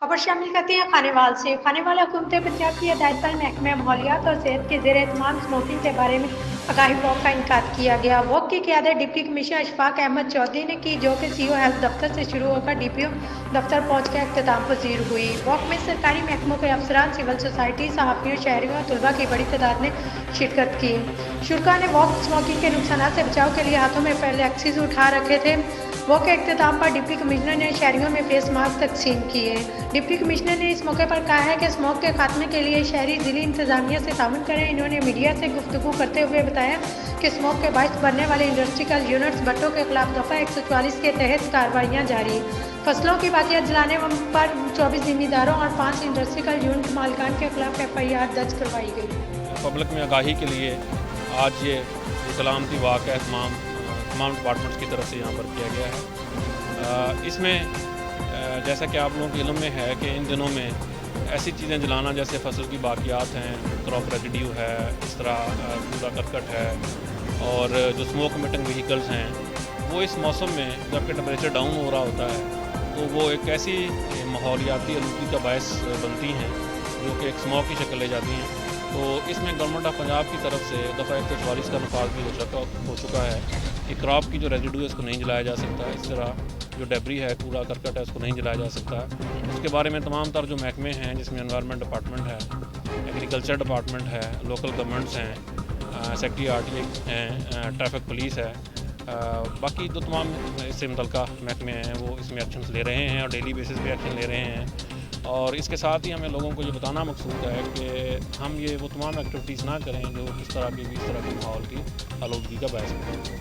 खबर शामिल करते हैं खानेवाल से। खानेवाल हुकूमत पंजाब की हदायत पर महकमा माहौलियात और सेहत के ज़ेर एहतमाम स्मोकिंग के बारे में आगाही वॉक का इनकाद किया गया। वॉक की क़यादत डिप्टी कमिश्नर अशफाक अहमद चौधरी ने की, जो कि सीओ हेल्थ दफ्तर से शुरू होकर डीपीओ दफ्तर पहुंचकर इख्तिताम पजीर हुई। वॉक में सरकारी महकमों के अफसरान, सिविल सोसाइटी, सहाफ़ियों, शहरियों और तलबा की बड़ी तादाद ने शिरकत की। शुरका ने वॉक स्मोकिंग के नुकसान से बचाव के लिए हाथों में फ्लेक्सीज उठा रखे थे। वॉक के इख्तिताम पर डिप्टी कमिश्नर ने शहरियों में फेस मास्क तकसीम किए। डिप्टी कमिश्नर ने इस मौके पर कहा है कि स्मोक के खात्मे के लिए शहरी ज़िली इंतजामिया से ताउन करें। इन्होंने मीडिया से गुफ्तगू करते हुए बताया कि स्मोक के बायस बनने वाले इंडस्ट्रियल यूनिट्स भट्टों के खिलाफ दफ़ा 144 के तहत कार्रवाइयाँ जारी। फसलों की बाकियात जलाने पर 24 जिम्मेदारों और 5 इंडस्ट्रियल यूनिट मालिकान के खिलाफ FIR दर्ज करवाई गई। पब्लिक में आगाही के लिए आज ये सलामती वाक का तमाम डिपार्टमेंट्स की तरफ से यहाँ पर किया गया है। इसमें जैसा कि आप लोगों के इल्म में है कि इन दिनों में ऐसी चीज़ें जलाना जैसे फसल की बाकियात हैं, क्रॉप रेजिड्यू है, इस तरह कूड़ा करकट है और जो स्मोक इमिटिंग व्हीकल्स हैं, वो इस मौसम में जबकि टेम्परेचर डाउन हो रहा होता है तो वो एक ऐसी माहौलियाती आलूगी का बायस बनती हैं जो कि एक स्मोक की शक्ल ले जाती हैं। तो इसमें गवर्नमेंट ऑफ पंजाब की तरफ से दफ़ा 144 का नफाज भी हो चुका है कि क्रॉप की जो रेजिड्यू है उसको नहीं जलाया जा सकता। इस तरह जो डेबरी है, कूड़ा करकट है, उसको नहीं जलाया जा सकता। उसके बारे में तमाम तर जो महकमे हैं, जिसमें एनवायरनमेंट डिपार्टमेंट है, एग्रीकल्चर डिपार्टमेंट है, लोकल गवर्नमेंट्स हैं, सेक्रेटरी RTA हैं, ट्रैफिक पुलिस है, बाकी जो तमाम इससे मुतल्लिका महकमे हैं वो इसमें एक्शन ले रहे हैं और डेली बेसिस पे एक्शन ले रहे हैं। और इसके साथ ही हमें लोगों को ये बताना मकसूद है कि हम ये वो तमाम एक्टिविटीज़ ना करें जो इस तरह की माहौल की आलूदगी का बायस बने।